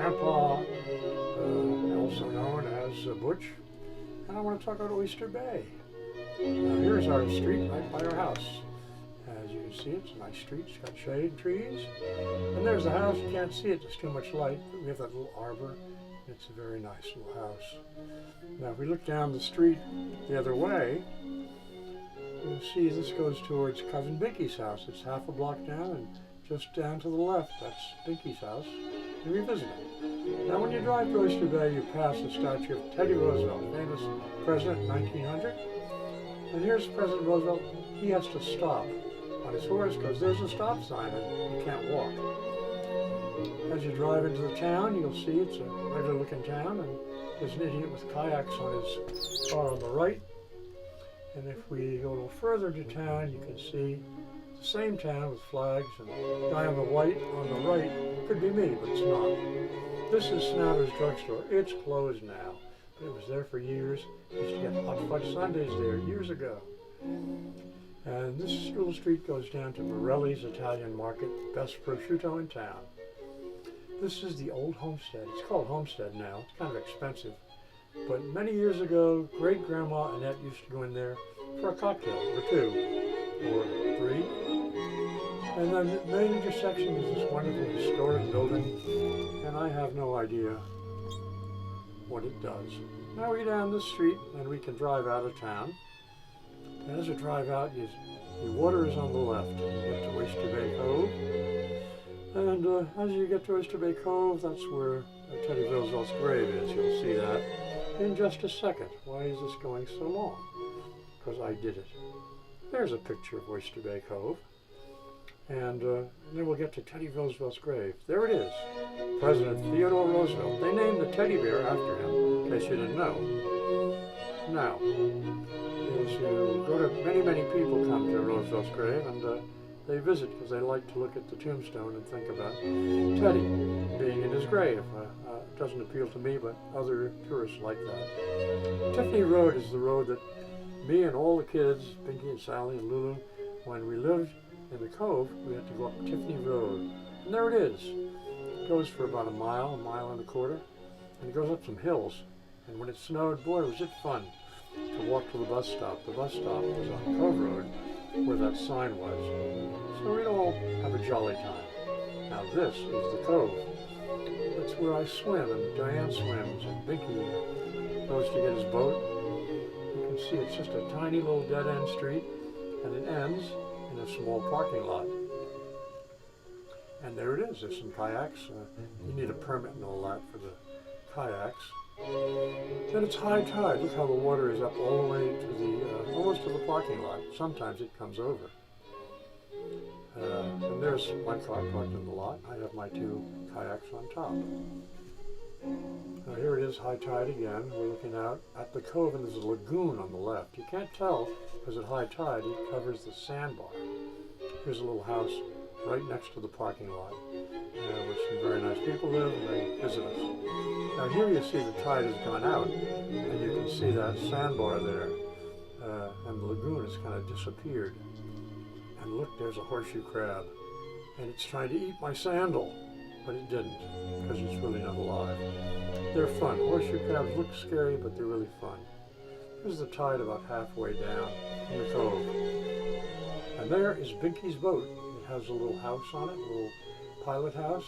Grandpa, also known as Butch, and I want to talk about Oyster Bay. Now here's our street right by our house. As you can see, it's a nice street. It's got shade and trees. And there's the house. You can't see it. There's too much light. But we have that little arbor. It's a very nice little house. Now if we look down the street the other way, you'll see this goes towards Cousin Binky's house. It's half a block down, and just down to the left, that's Binky's house. And we visit it. Now when you drive to Oyster Bay, you pass the statue of Teddy Roosevelt, famous president in 1900. And here's President Roosevelt. He has to stop on his horse because there's a stop sign and he can't walk. As you drive into the town, you'll see it's a regular looking town, and there's an idiot with kayaks on his car on the right. And if we go a little further into town, you can see the same town with flags, and the guy on the white on the right could be me, but it's not. This is Snatter's Drugstore. It's closed now, but it was there for years. We used to get hot fudge sundaes there years ago. And this little street goes down to Morelli's Italian Market, best prosciutto in town. This is the old homestead. It's called Homestead now. It's kind of expensive. But many years ago, great-grandma Annette used to go in there for a cocktail, or two, or three. And then the main intersection is this wonderful historic building, and I have no idea what it does. Now we get down this street, and we can drive out of town. And as you drive out, the water is on the left. You get to Oyster Bay Cove. And as you get to Oyster Bay Cove, that's where Teddy Roosevelt's grave is. You'll see that in just a second. Why is this going so long? Because I did it. There's a picture of Oyster Bay Cove. And then we'll get to Teddy Roosevelt's grave. There it is. President Theodore Roosevelt. They named the teddy bear after him, in case you didn't know. Now, as you go to, many people come to Roosevelt's grave, and they visit because they like to look at the tombstone and think about Teddy being in his grave. It doesn't appeal to me, but other tourists like that. Tiffany Road is the road that me and all the kids, Pinky and Sally and Lulu, when we lived in the Cove, we had to go up Tiffany Road. And there it is. It goes for about a mile and a quarter, and it goes up some hills. And when it snowed, boy, was it fun to walk to the bus stop. The bus stop was on Cove Road, where that sign was. So we'd all have a jolly time. Now this is the Cove. It's where I swim, and Diane swims, and Binky goes to get his boat. You can see it's just a tiny little dead-end street, and it ends in a small parking lot. And there it is. There's some kayaks. You need a permit and all that for the kayaks. Then it's high tide. Look how the water is up all the way to the, almost to the parking lot. Sometimes it comes over. And there's my car parked in the lot. I have my two kayaks on top. Now here it is, high tide again. We're looking out at the cove, and there's a lagoon on the left. You can't tell because at high tide it covers the sandbar. Here's a little house right next to the parking lot, where some very nice people live, and they visit us. Now here you see the tide has gone out, and you can see that sandbar there, and the lagoon has kind of disappeared. And look, there's a horseshoe crab, and it's trying to eat my sandal, but it didn't, because it's really not alive. They're fun. Horseshoe crabs look scary, but they're really fun. Here's the tide about halfway down in the cove. And there is Binky's boat. It has a little house on it, a little pilot house,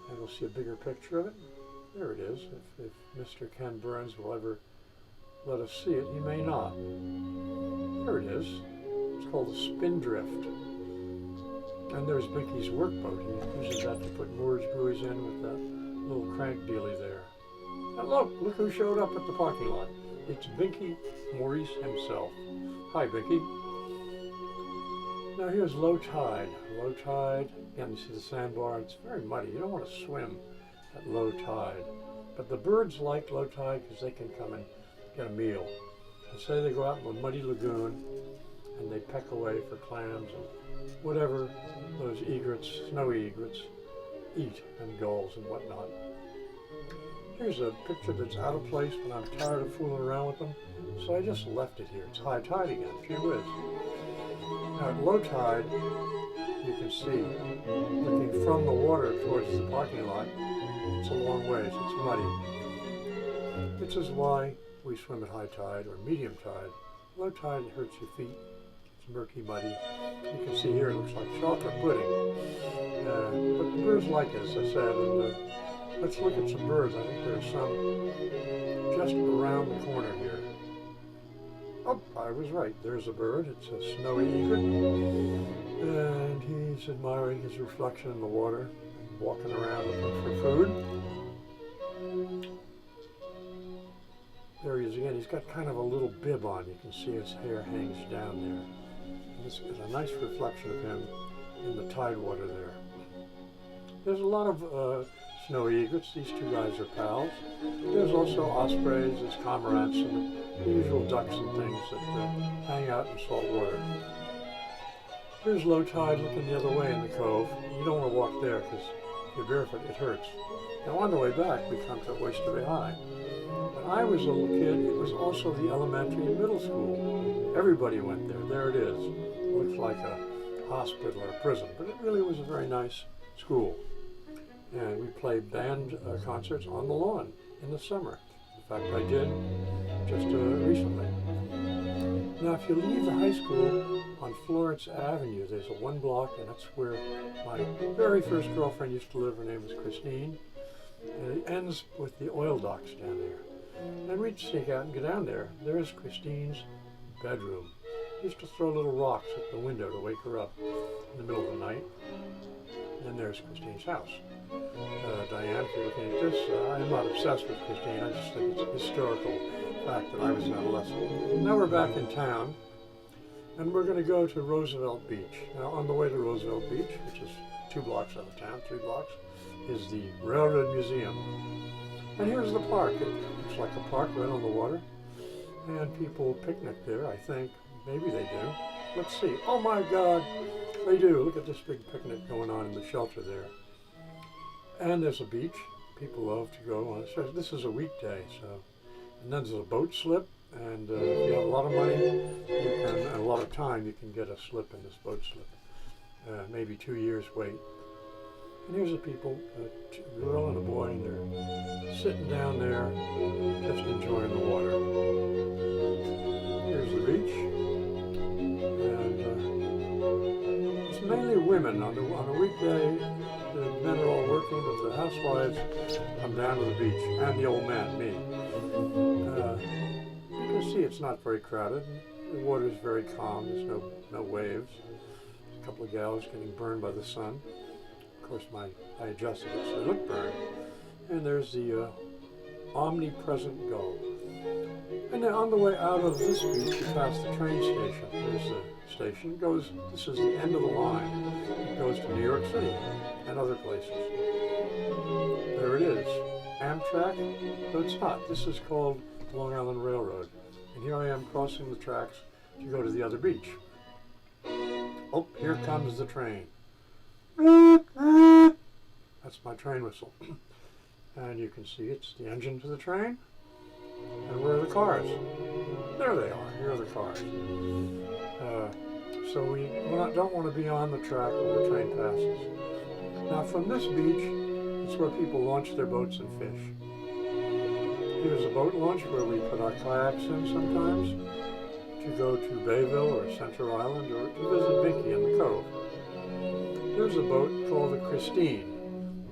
and we'll see a bigger picture of it. There it is. If Mr. Ken Burns will ever let us see it, he may not. There it is. It's called the Spindrift. And there's Binky's workboat. He uses that to put moorage buoys in with that little crank dealie there. And look who showed up at the parking lot. It's Binky Maurice himself. Hi, Binky. Now here's low tide. Low tide. Again, you see the sandbar. It's very muddy. You don't want to swim at low tide. But the birds like low tide because they can come and get a meal. And say they go out in a muddy lagoon and they peck away for clams and whatever those egrets, snowy egrets, eat, and gulls and whatnot. Here's a picture that's out of place when I'm tired of fooling around with them, so I just left it here. It's high tide again, gee whiz. Now at low tide, you can see, looking from the water towards the parking lot, it's a long ways, it's muddy. Which is why we swim at high tide or medium tide. Low tide, it hurts your feet. It's murky, muddy. You can see here it looks like chocolate pudding. But the birds like it, as I said. And let's look at some birds. I think there's some just around the corner here. Oh, I was right. There's a bird. It's a snowy egret. And he's admiring his reflection in the water, walking around looking for food. There he is again. He's got kind of a little bib on. You can see his hair hangs down there. And this is a nice reflection of him in the tide water there. There's a lot of snowy egrets. These two guys are pals. There's also ospreys, there's cormorants, and the usual ducks and things that hang out in salt water. Here's low tide looking the other way in the cove. You don't want to walk there because if you're barefoot, it hurts. Now on the way back, we come to Oyster Bay High. When I was a little kid, it was also the elementary and middle school. Everybody went there. There it is. It looks like a hospital or a prison, but it really was a very nice school. And we played band concerts on the lawn in the summer. In fact, I did just recently. Now, if you leave the high school on Florence Avenue, there's a one block, and that's where my very first girlfriend used to live. Her name was Christine. And it ends with the oil docks down there. And we'd sneak out and go down there. There's Christine's bedroom. I used to throw little rocks at the window to wake her up in the middle of the night. And there's Christine's house. Diane, if you're looking at this, I'm not obsessed with Christine. I just think it's a historical fact that I was an adolescent. Now we're back in town, and we're going to go to Roosevelt Beach. Now, on the way to Roosevelt Beach, which is 2 blocks out of town, 3 blocks, is the Railroad Museum. And here's the park. It looks like a park right on the water. And people picnic there, I think. Maybe they do. Let's see. Oh my God, they do. Look at this big picnic going on in the shelter there. And there's a beach. People love to go on. So this is a weekday, so. And then there's a boat slip. And if you have a lot of money, you can, and a lot of time, you can get a slip in this boat slip. Maybe 2 years wait. And here's the people, a girl and a boy, and they're sitting down there, just enjoying the water. Here's the beach, and it's mainly women. On a weekday, the men are all working, but the housewives come down to the beach, and the old man, me. You can see it's not very crowded. The water is very calm. There's no waves. A couple of gals getting burned by the sun. Of course, I adjusted it so it looked burned. And there's the omnipresent gull. And then on the way out of this beach, you pass the train station. There's the station. This is the end of the line. It goes to New York City and other places. There it is. Amtrak, but it's not. This is called Long Island Railroad. And here I am crossing the tracks to go to the other beach. Oh, here comes the train. That's my train whistle. And you can see it's the engine to the train. And where are the cars? There they are. Here are the cars. So we don't want to be on the track when the train passes. Now from this beach, it's where people launch their boats and fish. Here's a boat launch where we put our kayaks in sometimes to go to Bayville or Center Island or to visit Binky in the Cove. There's a boat called the Christine,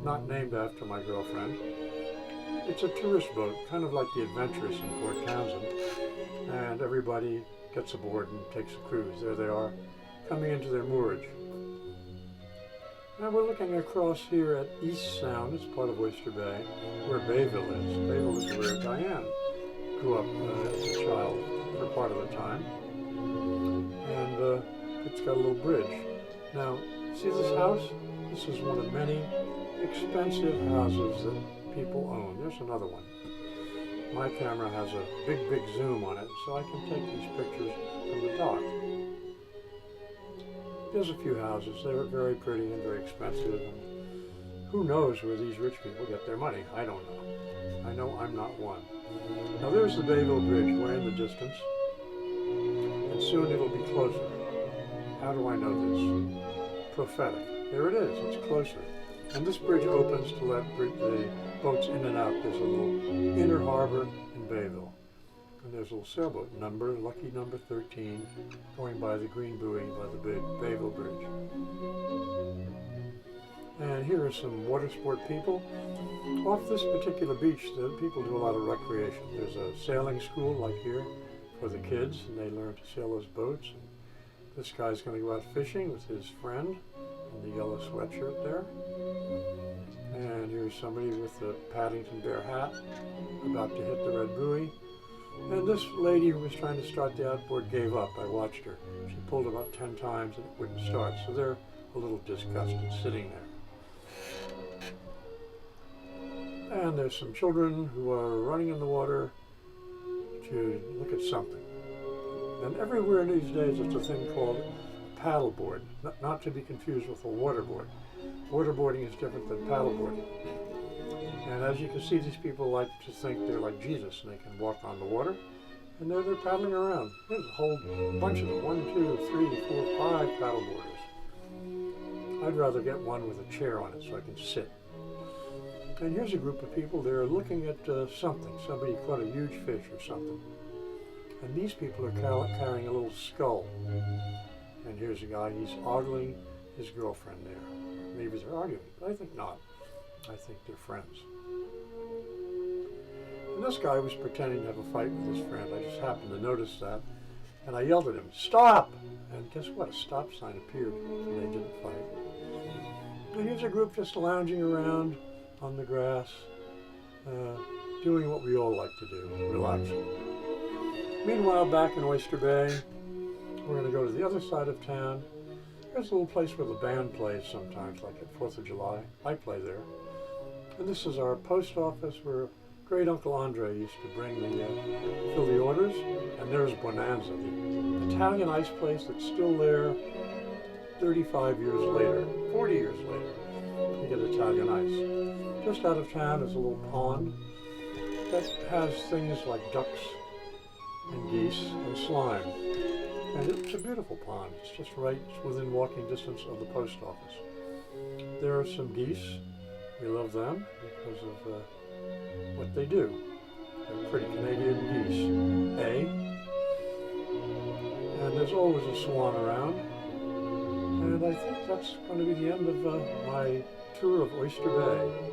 not named after my girlfriend. It's a tourist boat, kind of like the Adventurous in Port Townsend, and everybody gets aboard and takes a cruise. There they are, coming into their moorage. Now we're looking across here at East Sound. It's part of Oyster Bay, where Bayville is. Bayville is where Diane grew up as a child for part of the time. And it's got a little bridge. Now, see this house? This is one of many expensive houses that people own. There's another one. My camera has a big zoom on it, so I can take these pictures from the dock. There's a few houses. They're very pretty and very expensive. And who knows where these rich people get their money? I don't know. I know I'm not one. Now there's the Bayville Bridge way in the distance. And soon it'll be closer. How do I know this? prophetic. There it is, it's closer. And this bridge opens to let the boats in and out. There's a little inner harbor in Bayville. And there's a little sailboat, lucky number 13, going by the green buoy by the big Bayville Bridge. And here are some water sport people. Off this particular beach, the people do a lot of recreation. There's a sailing school like here for the kids, and they learn to sail those boats. And this guy's going to go out fishing with his friend in the yellow sweatshirt there. And here's somebody with the Paddington Bear hat about to hit the red buoy. And this lady who was trying to start the outboard gave up. I watched her. She pulled about 10 times and it wouldn't start. So they're a little disgusted sitting there. And there's some children who are running in the water to look at something. And everywhere these days there's a thing called a paddleboard, not to be confused with a waterboard. Waterboarding is different than paddleboarding. And as you can see, these people like to think they're like Jesus and they can walk on the water. And they're paddling around. There's a whole bunch of them, 1, 2, 3, 4, 5 paddleboarders. I'd rather get one with a chair on it so I can sit. And here's a group of people, they're looking at something. Somebody caught a huge fish or something. And these people are carrying a little skull. And here's a guy, he's ogling his girlfriend there. Maybe they're arguing, but I think not. I think they're friends. And this guy was pretending to have a fight with his friend. I just happened to notice that. And I yelled at him, "Stop!" And guess what? A stop sign appeared and they didn't fight. And here's a group just lounging around on the grass, doing what we all like to do, relaxing. Meanwhile, back in Oyster Bay, we're going to go to the other side of town. There's a little place where the band plays sometimes, like at 4th of July. I play there. And this is our post office where great Uncle Andre used to bring fill the orders. And there's Bonanza, the Italian ice place that's still there 35 years later, 40 years later. You get Italian ice. Just out of town is a little pond that has things like ducks and geese and slime. And it's a beautiful pond. It's just right within walking distance of the post office. There are some geese. We love them because of what they do. They're pretty Canadian geese. And there's always a swan around. And I think that's going to be the end of my tour of Oyster Bay.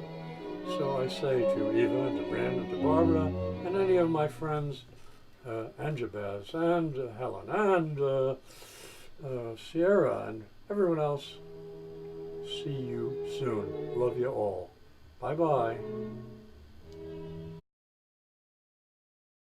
So I say to Eva and to Brandon and to Barbara and any of my friends, and Jabez and Helen and Sierra and everyone else, see you soon. Love you all. Bye-bye.